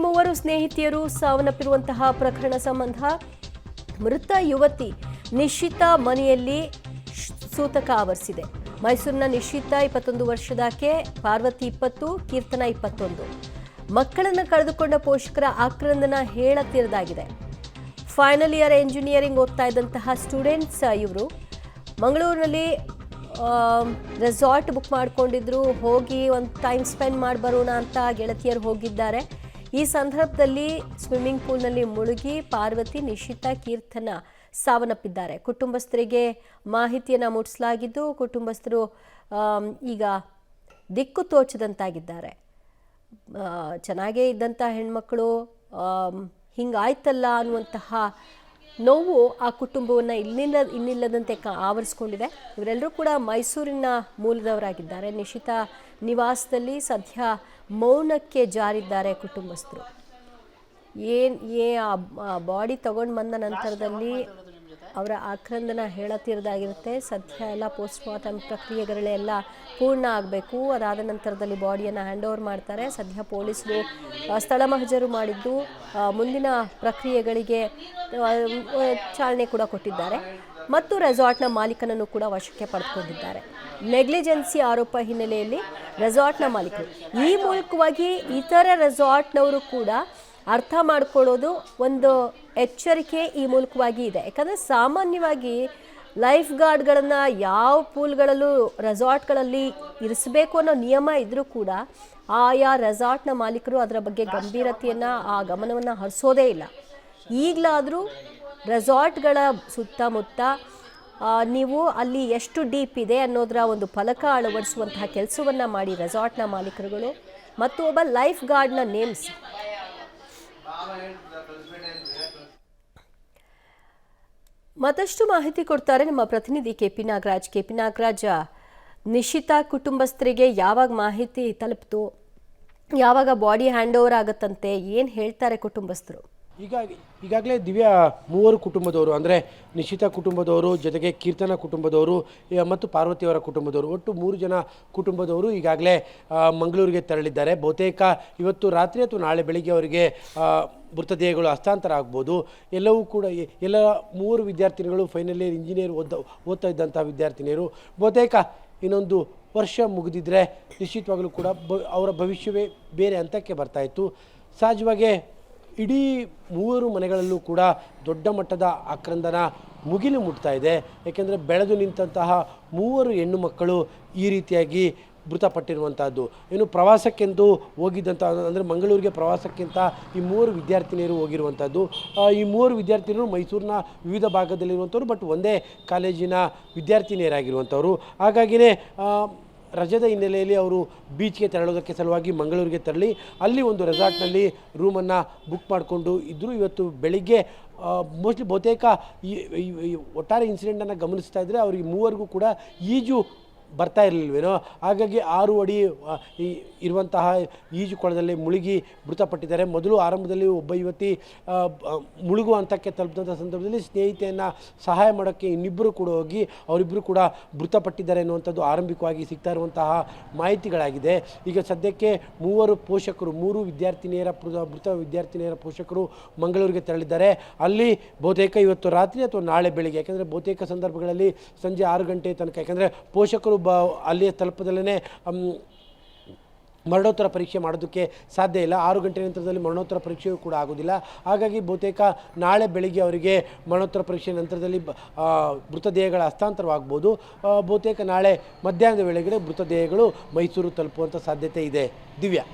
ಮೂವರು ಸ್ನೇಹಿತೆಯರು ಸಾವನ್ನಪ್ಪಿರುವಂತಹ ಪ್ರಕರಣ ಸಂಬಂಧ ಮೃತ ಯುವತಿ ನಿಶಿತಾ ಮನೆಯಲ್ಲಿ ಸೂತಕ ಆವರಿಸಿದೆ. ಮೈಸೂರಿನ ನಿಶಿತಾ 21 ವರ್ಷದಾಕೆ, ಪಾರ್ವತಿ 20, ಕೀರ್ತನ 21. ಮಕ್ಕಳನ್ನು ಕಳೆದುಕೊಂಡ ಪೋಷಕರ ಆಕ್ರಂದನ ಹೇಳತಿರದಾಗಿದೆ. ಫೈನಲ್ ಇಯರ್ ಎಂಜಿನಿಯರಿಂಗ್ ಓದ್ತಾ ಇದ್ದಂತಹ ಸ್ಟೂಡೆಂಟ್ಸ್ ಇವರು ಮಂಗಳೂರಿನಲ್ಲಿ ರೆಸಾರ್ಟ್ ಬುಕ್ ಮಾಡ್ಕೊಂಡಿದ್ರು. ಹೋಗಿ ಒಂದು ಟೈಮ್ ಸ್ಪೆಂಡ್ ಮಾಡಿ ಬರೋಣ ಅಂತ ಗೆಳತಿಯರು ಹೋಗಿದ್ದಾರೆ. ಈ ಸಂದರ್ಭದಲ್ಲಿ ಸ್ವಿಮ್ಮಿಂಗ್ ಪೂಲ್ನಲ್ಲಿ ಮುಳುಗಿ ಪಾರ್ವತಿ, ನಿಶಿತಾ, ಕೀರ್ತನ ಸಾವನ್ನಪ್ಪಿದ್ದಾರೆ. ಕುಟುಂಬಸ್ಥರಿಗೆ ಮಾಹಿತಿಯನ್ನು ಮುಟ್ಟಿಸಲಾಗಿದ್ದು ಕುಟುಂಬಸ್ಥರು ಈಗ ದಿಕ್ಕು ತೋಚದಂತಾಗಿದ್ದಾರೆ. ಚೆನ್ನಾಗೇ ಇದ್ದಂಥ ಹೆಣ್ಮಕ್ಳು ಹಿಂಗಾಯ್ತಲ್ಲ ಅನ್ನುವಂತಹ ನೋವು ಆ ಕುಟುಂಬವನ್ನು ಇನ್ನಿಲ್ಲದಂತೆ ಆವರಿಸ್ಕೊಂಡಿದೆ. ಇವರೆಲ್ಲರೂ ಕೂಡ ಮೈಸೂರಿನ ಮೂಲದವರಾಗಿದ್ದಾರೆ. ನಿಶಿತಾ ನಿವಾಸದಲ್ಲಿ ಸದ್ಯ ಮೌನಕ್ಕೆ ಜಾರಿದ್ದಾರೆ ಕುಟುಂಬಸ್ಥರು. ಆ ಬಾಡಿ ತಗೊಂಡು ಬಂದ ನಂತರದಲ್ಲಿ ಅವರ ಆಕ್ರಂದನ ಹೇಳತಿರದಾಗಿರುತ್ತೆ. ಸದ್ಯ ಎಲ್ಲ ಪೋಸ್ಟ್ ಮಾರ್ಟಮ್ ಪ್ರಕ್ರಿಯೆಗಳೆಲ್ಲ ಪೂರ್ಣ ಆಗಬೇಕು. ಅದಾದ ನಂತರದಲ್ಲಿ ಬಾಡಿಯನ್ನು ಹ್ಯಾಂಡ್ ಓವರ್ ಮಾಡ್ತಾರೆ. ಸದ್ಯ ಪೊಲೀಸರು ಸ್ಥಳ ಮಹಜರು ಮಾಡಿದ್ದು ಮುಂದಿನ ಪ್ರಕ್ರಿಯೆಗಳಿಗೆ ಚಾಲನೆ ಕೂಡ ಕೊಟ್ಟಿದ್ದಾರೆ ಮತ್ತು ರೆಸಾರ್ಟ್ನ ಮಾಲೀಕನನ್ನು ಕೂಡ ವಶಕ್ಕೆ ಪಡೆದುಕೊಂಡಿದ್ದಾರೆ. ನೆಗ್ಲಿಜೆನ್ಸಿ ಆರೋಪ ಹಿನ್ನೆಲೆಯಲ್ಲಿ ರೆಸಾರ್ಟ್ನ ಮಾಲೀಕರು ಈ ಮೂಲಕವಾಗಿ ಇತರ ರೆಸಾರ್ಟ್ನವರು ಕೂಡ ಅರ್ಥ ಮಾಡ್ಕೊಳ್ಳೋದು ಒಂದು ಎಚ್ಚರಿಕೆ ಈ ಮೂಲಕವಾಗಿ ಇದೆ. ಯಾಕಂದರೆ ಸಾಮಾನ್ಯವಾಗಿ ಲೈಫ್ ಗಾರ್ಡ್ಗಳನ್ನು ಯಾವ ಪೂಲ್ಗಳಲ್ಲೂ ರೆಸಾರ್ಟ್ಗಳಲ್ಲಿ ಇರಿಸಬೇಕು ಅನ್ನೋ ನಿಯಮ ಇದ್ದರೂ ಕೂಡ ಆಯಾ ರೆಸಾರ್ಟ್ನ ಮಾಲೀಕರು ಅದರ ಬಗ್ಗೆ ಗಂಭೀರತೆಯನ್ನು ಆ ಗಮನವನ್ನು ಹರಿಸೋದೇ ಇಲ್ಲ. ಈಗಲಾದರೂ ರೆಸಾರ್ಟ್ಗಳ ಸುತ್ತಮುತ್ತ ನೀವು ಅಲ್ಲಿ ಎಷ್ಟು ಡೀಪ್ ಇದೆ ಅನ್ನೋದರ ಒಂದು ಫಲಕ ಅಳವಡಿಸುವಂತಹ ಕೆಲಸವನ್ನು ಮಾಡಿ ರೆಸಾರ್ಟ್ನ ಮಾಲೀಕರುಗಳು ಮತ್ತು ಒಬ್ಬ ಲೈಫ್ ಗಾರ್ಡ್ನ ನೇಮಿಸಿ. ಮತ್ತಷ್ಟು ಮಾಹಿತಿ ಕೊಡ್ತಾರೆ ನಮ್ಮ ಪ್ರತಿನಿಧಿ ಕೆಪಿ ನಾಗರಾಜ್. ನಿಶಿತಾ ಕುಟುಂಬಸ್ಥರಿಗೆ ಯಾವಾಗ ಮಾಹಿತಿ ತಲುಪಿತು, ಯಾವಾಗ ಬಾಡಿ ಹ್ಯಾಂಡ್ ಓವರ್ ಆಗುತ್ತಂತೆ, ಏನು ಹೇಳ್ತಾರೆ ಕುಟುಂಬಸ್ಥರು? ಈಗಾಗಲೇ ದಿವ್ಯಾ ಮೂವರು ಕುಟುಂಬದವರು ಅಂದರೆ ನಿಶಿತಾ ಕುಟುಂಬದವರು, ಜೊತೆಗೆ ಕೀರ್ತನ ಕುಟುಂಬದವರು ಮತ್ತು ಪಾರ್ವತಿಯವರ ಕುಟುಂಬದವರು, ಒಟ್ಟು 3 ಜನ ಕುಟುಂಬದವರು ಈಗಾಗಲೇ ಮಂಗಳೂರಿಗೆ ತೆರಳಿದ್ದಾರೆ. ಬಹುತೇಕ ಇವತ್ತು ರಾತ್ರಿ ಅಥವಾ ನಾಳೆ ಬೆಳಿಗ್ಗೆ ಅವರಿಗೆ ಮೃತದೇಹಗಳು ಹಸ್ತಾಂತರ ಆಗ್ಬೋದು. ಎಲ್ಲವೂ ಕೂಡ ಎಲ್ಲ 3 ವಿದ್ಯಾರ್ಥಿನಿಗಳು ಫೈನಲ್ ಇಯರ್ ಇಂಜಿನಿಯರ್ ಓದ್ತಾ ಇದ್ದಂಥ ವಿದ್ಯಾರ್ಥಿನಿಯರು. ಬಹುತೇಕ ಇನ್ನೊಂದು ವರ್ಷ ಮುಗಿದಿದ್ರೆ ನಿಶ್ಚಿತವಾಗಲೂ ಕೂಡ ಅವರ ಭವಿಷ್ಯವೇ ಬೇರೆ ಹಂತಕ್ಕೆ ಬರ್ತಾಯಿತ್ತು. ಸಹಜವಾಗಿ ಇಡೀ 3 ಮನೆಗಳಲ್ಲೂ ಕೂಡ ದೊಡ್ಡ ಮಟ್ಟದ ಆಕ್ರಂದನ ಮುಗಿಲು ಮುಟ್ತಾ ಇದೆ. ಏಕೆಂದರೆ ಬೆಳೆದು ನಿಂತಹ 3 ಹೆಣ್ಣು ಮಕ್ಕಳು ಈ ರೀತಿಯಾಗಿ ಮೃತಪಟ್ಟಿರುವಂಥದ್ದು. ಇನ್ನು ಪ್ರವಾಸಕ್ಕೆಂದು ಹೋಗಿದ್ದಂಥ ಅಂದರೆ ಮಂಗಳೂರಿಗೆ ಪ್ರವಾಸಕ್ಕಿಂತ ಈ 3 ವಿದ್ಯಾರ್ಥಿನಿಯರು ಹೋಗಿರುವಂಥದ್ದು. ಈ 3 ವಿದ್ಯಾರ್ಥಿನಿಯರು ಮೈಸೂರಿನ ವಿವಿಧ ಭಾಗದಲ್ಲಿರುವಂಥವ್ರು, ಬಟ್ ಒಂದೇ ಕಾಲೇಜಿನ ವಿದ್ಯಾರ್ಥಿನಿಯರಾಗಿರುವಂಥವ್ರು. ಹಾಗಾಗಿಯೇ ರಜದ ಹಿನ್ನೆಲೆಯಲ್ಲಿ ಅವರು ಬೀಚ್ಗೆ ತೆರಳೋದಕ್ಕೆ ಸಲುವಾಗಿ ಮಂಗಳೂರಿಗೆ ತೆರಳಿ ಅಲ್ಲಿ ಒಂದು ರೆಸಾರ್ಟ್ನಲ್ಲಿ ರೂಮನ್ನು ಬುಕ್ ಮಾಡಿಕೊಂಡು ಇದ್ದರು. ಇವತ್ತು ಬೆಳಿಗ್ಗೆ ಮೋಸ್ಟ್ಲಿ ಬಹುತೇಕ ಈ ಒಟ್ಟಾರೆ ಇನ್ಸಿಡೆಂಟನ್ನು ಗಮನಿಸ್ತಾ ಇದ್ದರೆ ಅವರಿಗೆ 3 ಕೂಡ ಈಜು ಬರ್ತಾ ಇರಲಿಲ್ವೇನೋ. ಹಾಗಾಗಿ 6 ಅಡಿ ಇರುವಂತಹ ಈಜು ಕೊಳದಲ್ಲಿ ಮುಳುಗಿ ಮೃತಪಟ್ಟಿದ್ದಾರೆ. ಮೊದಲು ಆರಂಭದಲ್ಲಿ ಒಬ್ಬ ಯುವತಿ ಮುಳುಗುವ ಹಂತಕ್ಕೆ ತಲುಪಿದಂಥ ಸಂದರ್ಭದಲ್ಲಿ ಸ್ನೇಹಿತೆಯನ್ನು ಸಹಾಯ ಮಾಡೋಕ್ಕೆ ಇನ್ನಿಬ್ಬರು ಕೂಡ ಹೋಗಿ ಅವರಿಬ್ಬರು ಕೂಡ ಮೃತಪಟ್ಟಿದ್ದಾರೆ ಅನ್ನುವಂಥದ್ದು ಆರಂಭಿಕವಾಗಿ ಸಿಗ್ತಾ ಇರುವಂತಹ ಮಾಹಿತಿಗಳಾಗಿದೆ. ಈಗ ಸದ್ಯಕ್ಕೆ 3 ಪೋಷಕರು, 3 ವಿದ್ಯಾರ್ಥಿನಿಯರ ಮೃತ ವಿದ್ಯಾರ್ಥಿನಿಯರ ಪೋಷಕರು ಮಂಗಳೂರಿಗೆ ತೆರಳಿದ್ದಾರೆ. ಅಲ್ಲಿ ಬಹುತೇಕ ಇವತ್ತು ರಾತ್ರಿ ಅಥವಾ ನಾಳೆ ಬೆಳಿಗ್ಗೆ, ಯಾಕೆಂದರೆ ಬಹುತೇಕ ಸಂದರ್ಭಗಳಲ್ಲಿ ಸಂಜೆ 6 ಗಂಟೆ ತನಕ, ಯಾಕೆಂದರೆ ಪೋಷಕರು ಅಲ್ಲಿಯ ತಲುಪದಲ್ಲೇ ಮರಣೋತ್ತರ ಪರೀಕ್ಷೆ ಮಾಡೋದಕ್ಕೆ ಸಾಧ್ಯ ಇಲ್ಲ. 6 ಗಂಟೆ ನಂತರದಲ್ಲಿ ಮರಣೋತ್ತರ ಪರೀಕ್ಷೆಯೂ ಕೂಡ ಆಗೋದಿಲ್ಲ. ಹಾಗಾಗಿ ಬಹುತೇಕ ನಾಳೆ ಬೆಳಿಗ್ಗೆ ಅವರಿಗೆ ಮರಣೋತ್ತರ ಪರೀಕ್ಷೆ ನಂತರದಲ್ಲಿ ಮೃತದೇಹಗಳ ಹಸ್ತಾಂತರವಾಗ್ಬೋದು. ಬಹುತೇಕ ನಾಳೆ ಮಧ್ಯಾಹ್ನದ ವೇಳೆಗೆ ಮೃತದೇಹಗಳು ಮೈಸೂರು ತಲುಪುವಂಥ ಸಾಧ್ಯತೆ ಇದೆ. ದಿವ್ಯಾ.